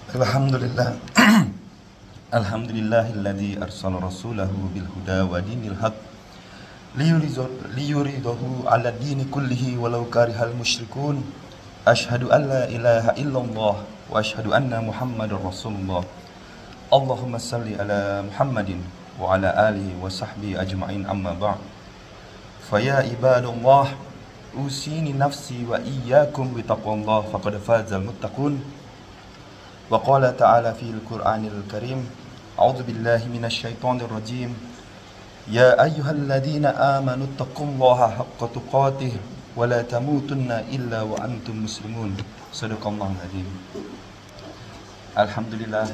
Alhamdulillah. Alhamdulillahilladzi arsala rasulahu bil huda wa dinil haq liyuridahu 'ala dini kullihi walau karihal musyrikun. Asyhadu an la ilaha illallah wa asyhadu anna Muhammadar Rasulullah. Allahumma salli ala Muhammadin wa ala alihi wa sahbihi ajma'in, amma ba'd. Fa ya ibadallah, usini nafsi wa iyyakum bi taqwallah faqad fazal muttaqun. Wa qala ta'ala fil Qur'anil Karim, a'udzu billahi minasy syaithanir rajim. Ya ayyuhalladzina amanu taqullaha haqqa tuqatih wa la tamutunna illa wa antum muslimun. Shadaqallahul azim. Alhamdulillah,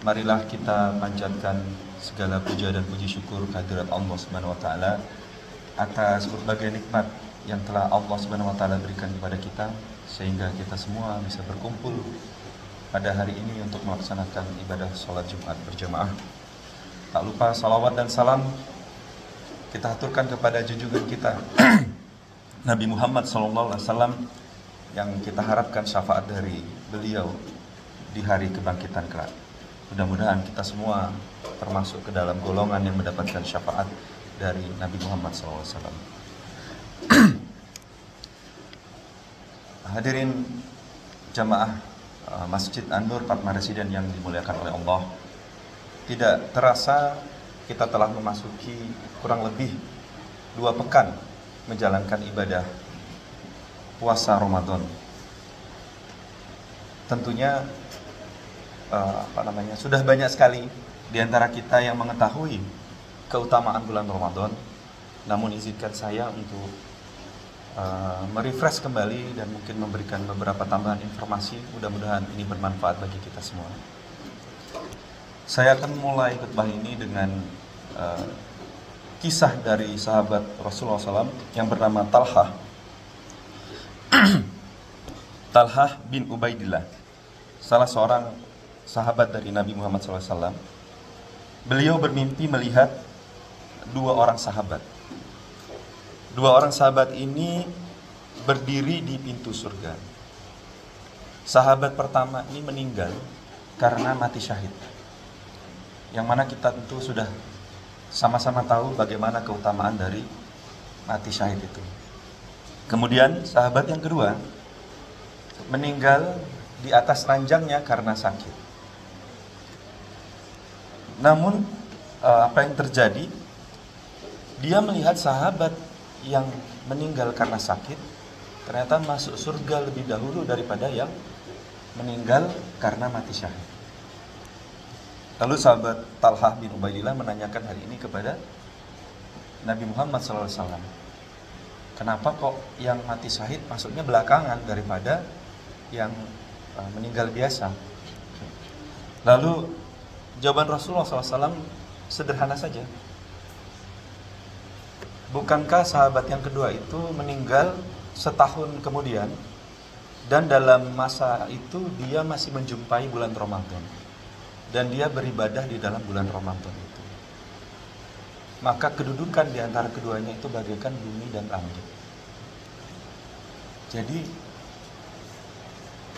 marilah kita panjatkan segala puja dan puji syukur kehadirat Allah Subhanahu wa taala atas berbagai nikmat yang telah Allah Subhanahu wa taala berikan kepada kita sehingga kita semua bisa berkumpul pada hari ini untuk melaksanakan ibadah sholat Jumat berjamaah. Tak lupa salawat dan salam kita aturkan kepada junjungan kita Nabi Muhammad SAW yang kita harapkan syafaat dari beliau di hari kebangkitan kelak. Mudah-mudahan kita semua termasuk ke dalam golongan yang mendapatkan syafaat dari Nabi Muhammad SAW. Hadirin jamaah Masjid An-Nur Fatma Residen yang dimuliakan oleh Allah, tidak terasa kita telah memasuki kurang lebih 2 pekan menjalankan ibadah puasa Ramadan. Tentunya sudah banyak sekali di antara kita yang mengetahui keutamaan bulan Ramadan. Namun izinkan saya untuk merefresh kembali dan mungkin memberikan beberapa tambahan informasi. Mudah-mudahan ini bermanfaat bagi kita semua. Saya akan mulai khutbah ini dengan kisah dari sahabat Rasulullah SAW yang bernama Talhah. Talhah bin Ubaidillah, salah seorang sahabat dari Nabi Muhammad SAW. Beliau bermimpi melihat 2 orang sahabat. 2 orang sahabat ini berdiri di pintu surga. Sahabat pertama ini meninggal karena mati syahid, yang mana kita tentu sudah sama-sama tahu bagaimana keutamaan dari mati syahid itu. Kemudian sahabat yang kedua meninggal di atas ranjangnya karena sakit. Namun apa yang terjadi? Dia melihat sahabat yang meninggal karena sakit ternyata masuk surga lebih dahulu daripada yang meninggal karena mati syahid. Lalu sahabat Talhah bin Ubaidillah menanyakan hal ini kepada Nabi Muhammad SAW. Kenapa kok yang mati syahid masuknya belakangan daripada yang meninggal biasa? Lalu jawaban Rasulullah SAW sederhana saja. Bukankah sahabat yang kedua itu meninggal setahun kemudian, dan dalam masa itu dia masih menjumpai bulan Ramadan, dan dia beribadah di dalam bulan Ramadan itu. Maka kedudukan di antara keduanya itu bagaikan bumi dan langit. Jadi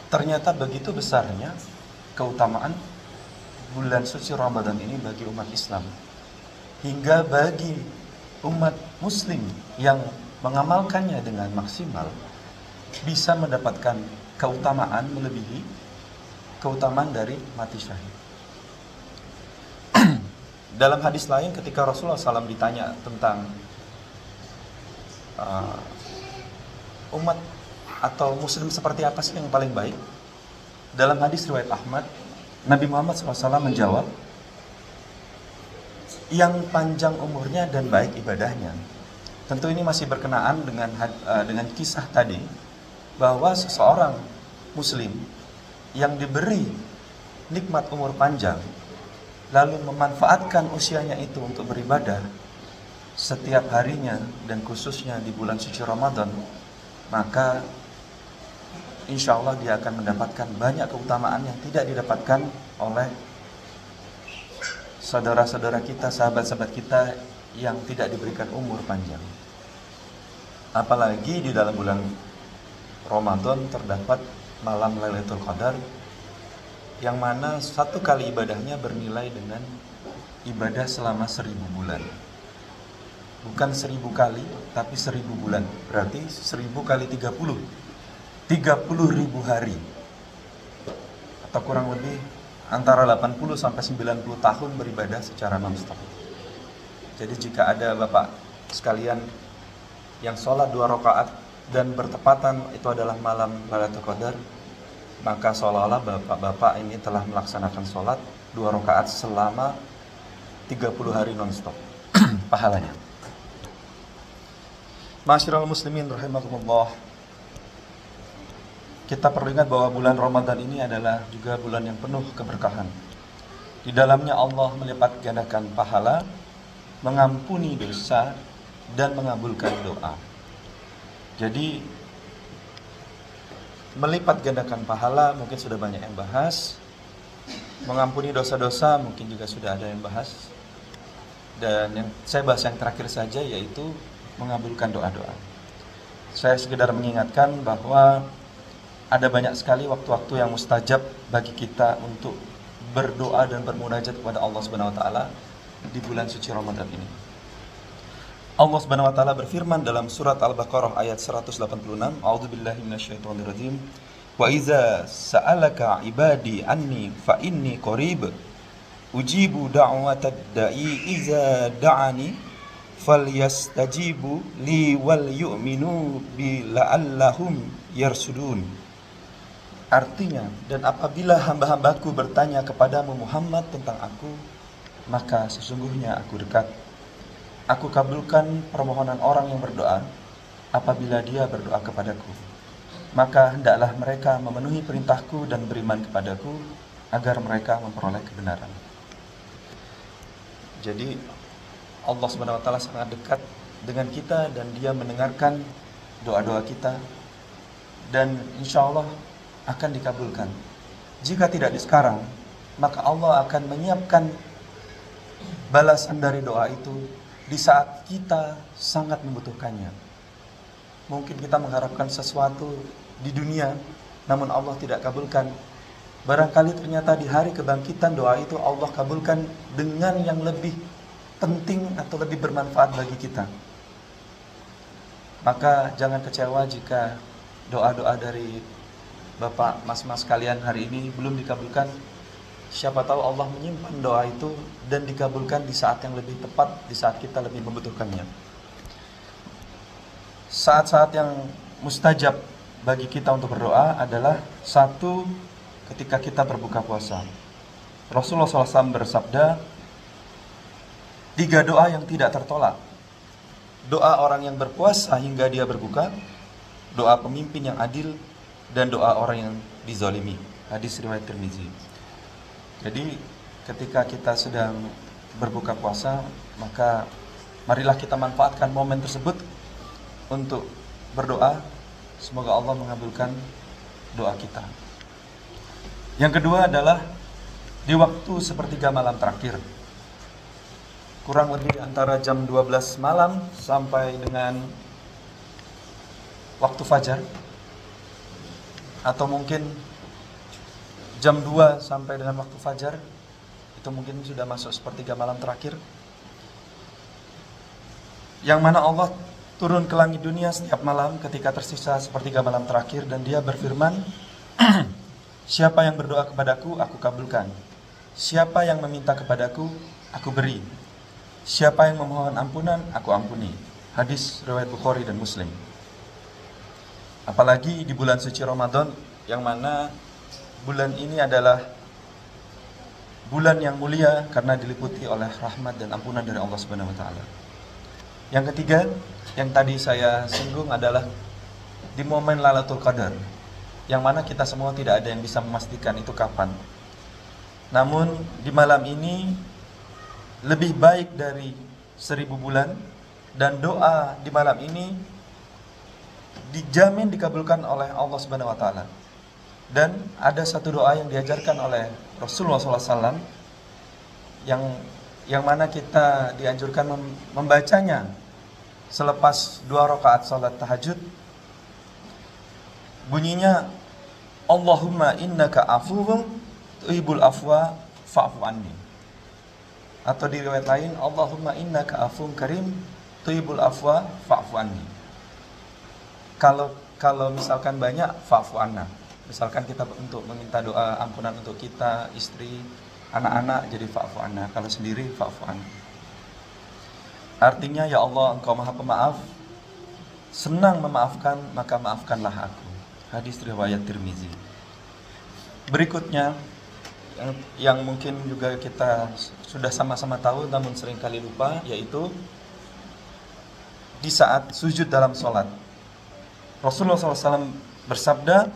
ternyata begitu besarnya keutamaan bulan suci Ramadan ini bagi umat Islam, hingga bagi umat muslim yang mengamalkannya dengan maksimal bisa mendapatkan keutamaan melebihi keutamaan dari mati syahid. Dalam hadis lain ketika Rasulullah SAW ditanya tentang umat atau muslim seperti apa sih yang paling baik, dalam hadis riwayat Ahmad, Nabi Muhammad SAW menjawab, yang panjang umurnya dan baik ibadahnya. Tentu ini masih berkenaan dengan kisah tadi, bahwa seseorang muslim yang diberi nikmat umur panjang lalu memanfaatkan usianya itu untuk beribadah setiap harinya dan khususnya di bulan suci Ramadan, maka insya Allah dia akan mendapatkan banyak keutamaan yang tidak didapatkan oleh saudara-saudara kita, sahabat-sahabat kita yang tidak diberikan umur panjang. Apalagi di dalam bulan Ramadan terdapat malam Lailatul Qadar yang mana satu kali ibadahnya bernilai dengan ibadah selama 1000 bulan. Bukan 1000 kali, tapi 1000 bulan. Berarti 1000 kali 30. 30.000 hari. Atau kurang lebih antara 80 sampai 90 tahun beribadah secara non-stop. Jadi jika ada Bapak sekalian yang sholat 2 rakaat dan bertepatan itu adalah malam Lailatul Qadar, maka seolah-olah Bapak-bapak ini telah melaksanakan sholat 2 rakaat selama 30 hari non-stop pahalanya. Ma'asyiral muslimin rahimakumullah. Kita perlu ingat bahwa bulan Ramadan ini adalah juga bulan yang penuh keberkahan. Di dalamnya Allah melipat gandakan pahala, mengampuni dosa, dan mengabulkan doa. Jadi melipat gandakan pahala mungkin sudah banyak yang bahas. Mengampuni dosa-dosa mungkin juga sudah ada yang bahas. Dan yang saya bahas yang terakhir saja, yaitu mengabulkan doa-doa. Saya sekedar mengingatkan bahwa ada banyak sekali waktu-waktu yang mustajab bagi kita untuk berdoa dan bermunajat kepada Allah Subhanahu wa taala di bulan suci Ramadan ini. Allah Subhanahu wa taala berfirman dalam surat Al-Baqarah ayat 186, A'udzubillahi minasyaitonirrajim. Wa iza sa'alaka ibadi anni fa inni qarib ujibu da'watad da'i iza da'ani falyastajibu li wal yu'minu bi la'allahum yarsudun. Artinya, dan apabila hamba-hambaku bertanya kepadamu Muhammad tentang aku, maka sesungguhnya aku dekat. Aku kabulkan permohonan orang yang berdoa apabila dia berdoa kepadaku. Maka hendaklah mereka memenuhi perintahku dan beriman kepadaku agar mereka memperoleh kebenaran. Jadi Allah Subhanahu wa taala sangat dekat dengan kita dan dia mendengarkan doa-doa kita dan insya Allah akan dikabulkan. Jika tidak di sekarang, maka Allah akan menyiapkan balasan dari doa itu di saat kita sangat membutuhkannya. Mungkin kita mengharapkan sesuatu di dunia, namun Allah tidak kabulkan. Barangkali ternyata di hari kebangkitan doa itu Allah kabulkan dengan yang lebih penting atau lebih bermanfaat bagi kita. Maka jangan kecewa jika doa-doa dari Bapak, Mas-mas kalian hari ini belum dikabulkan. Siapa tahu Allah menyimpan doa itu dan dikabulkan di saat yang lebih tepat, di saat kita lebih membutuhkannya. Saat-saat yang mustajab bagi kita untuk berdoa adalah satu, ketika kita berbuka puasa. Rasulullah SAW bersabda, 3 doa yang tidak tertolak. Doa orang yang berpuasa hingga dia berbuka, doa pemimpin yang adil, dan doa orang yang dizalimi. Hadis riwayat Tirmizi. Jadi ketika kita sedang berbuka puasa, maka marilah kita manfaatkan momen tersebut untuk berdoa. Semoga Allah mengabulkan doa kita. Yang kedua adalah di waktu sepertiga malam terakhir. Kurang lebih antara jam 12 malam sampai dengan waktu fajar, atau mungkin jam 2 sampai dengan waktu fajar, itu mungkin sudah masuk sepertiga malam terakhir, yang mana Allah turun ke langit dunia setiap malam ketika tersisa sepertiga malam terakhir, dan dia berfirman, siapa yang berdoa kepadaku, aku kabulkan. Siapa yang meminta kepadaku, aku beri. Siapa yang memohon ampunan, aku ampuni. Hadis riwayat Bukhari dan Muslim. Apalagi di bulan suci Ramadan, yang mana bulan ini adalah bulan yang mulia karena diliputi oleh rahmat dan ampunan dari Allah Subhanahu wa taala. Yang ketiga, yang tadi saya singgung adalah di momen Lailatul Qadar, yang mana kita semua tidak ada yang bisa memastikan itu kapan. Namun di malam ini lebih baik dari 1000 bulan, dan doa di malam ini dijamin dikabulkan oleh Allah Subhanahu wa taala. Dan ada satu doa yang diajarkan oleh Rasulullah SAW yang mana kita dianjurkan membacanya selepas 2 rakaat salat tahajud. Bunyinya, Allahumma innaka afuwun tuhibbul afwa fa'fu anni. Atau di riwayat lain, Allahumma innaka afun karim tuhibbul afwa fa'fu anni. Kalau misalkan banyak, fa'fu anna. Misalkan kita untuk meminta doa ampunan untuk kita, istri, anak-anak, jadi fa'fu anna. Kalau sendiri, fa'fu anni. Artinya, ya Allah, Engkau Maha Pemaaf, senang memaafkan, maka maafkanlah aku. Hadis riwayat Tirmizi. Berikutnya, yang mungkin juga kita sudah sama-sama tahu namun seringkali lupa, yaitu di saat sujud dalam sholat. Rasulullah SAW bersabda,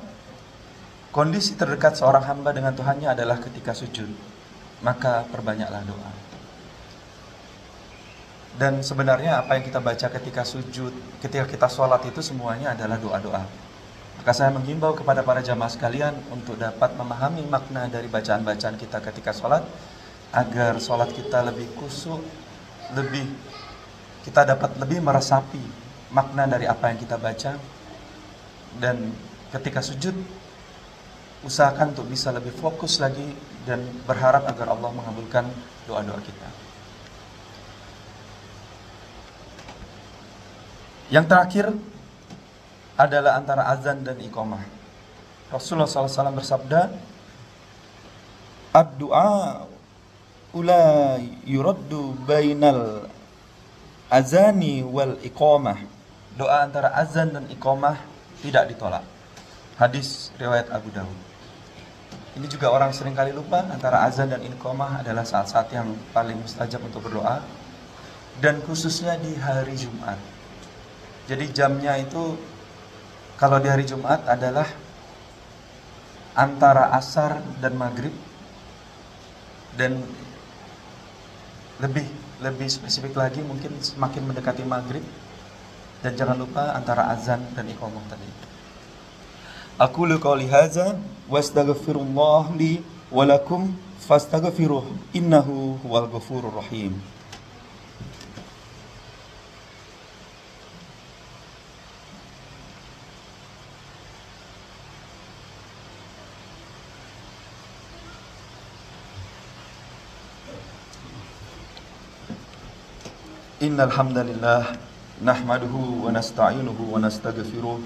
kondisi terdekat seorang hamba dengan Tuhannya adalah ketika sujud, maka perbanyaklah doa. Dan sebenarnya apa yang kita baca ketika sujud, ketika kita sholat itu semuanya adalah doa-doa. Maka saya menghimbau kepada para jamaah sekalian untuk dapat memahami makna dari bacaan-bacaan kita ketika sholat, agar sholat kita lebih khusyuk, kita dapat lebih meresapi makna dari apa yang kita baca. Dan ketika sujud, usahakan untuk bisa lebih fokus lagi dan berharap agar Allah mengabulkan doa-doa kita. Yang terakhir adalah antara azan dan iqamah. Rasulullah SAW bersabda, ad-du'a ula yuraddu bainal azani wal iqamah. Doa antara azan dan iqamah tidak ditolak. Hadis riwayat Abu Dawud. Ini juga orang seringkali lupa, antara azan dan iqamah adalah saat-saat yang paling mustajab untuk berdoa, dan khususnya di hari Jumat. Jadi jamnya itu kalau di hari Jumat adalah antara asar dan maghrib, dan lebih spesifik lagi mungkin semakin mendekati maghrib. Dan jangan lupa antara azan dan iqamah tadi. Aqulu qouli hadza wastaghfirullah li wa lakum fastaghfiruh innahu huwal ghafurur rahim. Innal hamdalillah nahmaduhu wa nasta'inuhu wa nastaghfiruh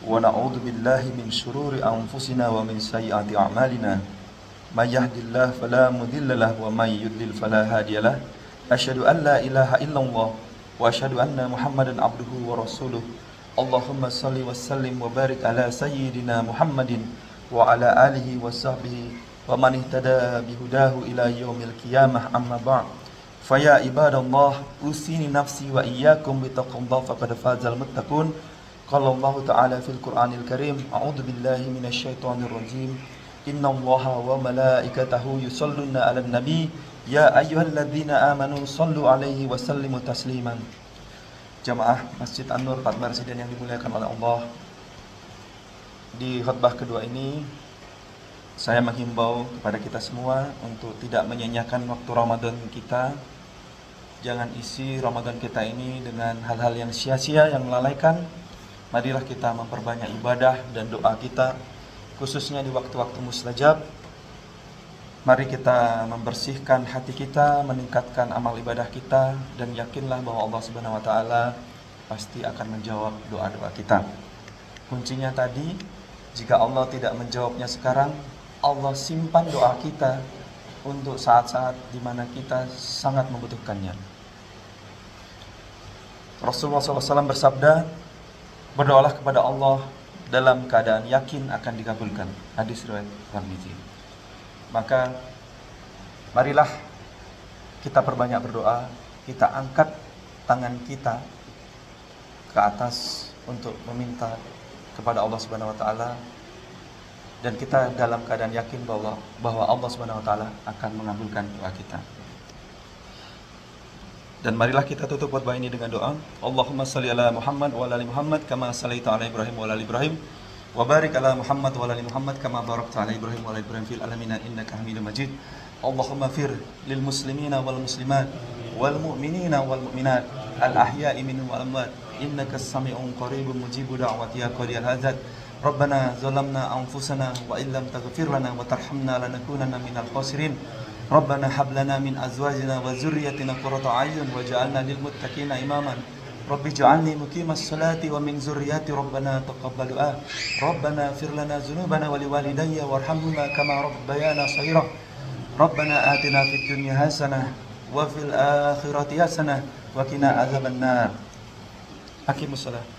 wa na'udzu billahi min shururi anfusina wa min sayyiati a'malina. May yahdihillahu fala mudilla lahu wa may yudlil fala hadiyalah. Asyhadu an la ilaha illallah wa asyhadu anna Muhammadan abduhu wa rasuluh. Allahumma shalli wa sallim wa barik ala sayyidina Muhammadin wa ala alihi wa sahbihi wa man ihtada bihudahu ila yaumil qiyamah, amma ba'd. Faya ibadallah, usini nafsi wa iyyakum bittaqwallah faqad fazal muttaqun. Qala Allah Ta'ala fil Qur'anil Karim, a'udzu billahi minasyaitonir rajim. Innallaha wa malaikatahu yusholluna 'alan nabi, ya ayyuhalladzina amanu shallu 'alaihi wa sallimu tasliman. Jamaah Masjid An-Nur Pak Residen yang dimuliakan oleh Allah, di khutbah kedua ini saya menghimbau kepada kita semua untuk tidak menyanyiakan waktu Ramadan kita. Jangan isi Ramadan kita ini dengan hal-hal yang sia-sia, yang melalaikan. Marilah kita memperbanyak ibadah dan doa kita, khususnya di waktu-waktu mustajab. Mari kita membersihkan hati kita, meningkatkan amal ibadah kita, dan yakinlah bahwa Allah Subhanahu wa Ta'ala pasti akan menjawab doa-doa kita. Kuncinya tadi, jika Allah tidak menjawabnya sekarang, Allah simpan doa kita untuk saat-saat di mana kita sangat membutuhkannya. Rasulullah SAW bersabda, berdoalah kepada Allah dalam keadaan yakin akan dikabulkan. Hadis riwayat Tirmizi. Maka marilah kita perbanyak berdoa, kita angkat tangan kita ke atas untuk meminta kepada Allah Subhanahu wa Ta'ala, dan kita dalam keadaan yakin bahwa Allah Subhanahu wa Ta'ala akan mengabulkan doa kita. Dan marilah kita tutup khutbah ini dengan doa. Allahumma shalli ala Muhammad wa ala ali Muhammad kama shallaita ala Ibrahim wa ala ali Ibrahim, wa barik ala Muhammad wa ala ali Muhammad kama barakta ala Ibrahim wa ala Ibrahim fil alamin innaka Hamidum Majid. Allahumma fir lil muslimina wal muslimat wal mu'minina wal mu'minat al ahya'i minhum wal amwat innaka as-sami'un qaribun mujibu da'wati ya qadiyal hajat. Rabbana zalamna anfusana wa illam taghfir lana wa tarhamna lanakunanna minal khasirin. Rabbana hab lana min azwajina wa dzurriyyatina qurrata a'yun waj'alna lil muttaqina imaman. Rabbi ij'alni muqimas salati wa min dzurriyyati Rabbana taqabbal du'a. Rabbana ighfir lana dzunubana wa liwalidayya warhamhuma kama rabbayana shaghira. Rabbana atina fid dunya hasanah wa fil akhirati hasanah wa qina adzabannar. Aqimus shalah.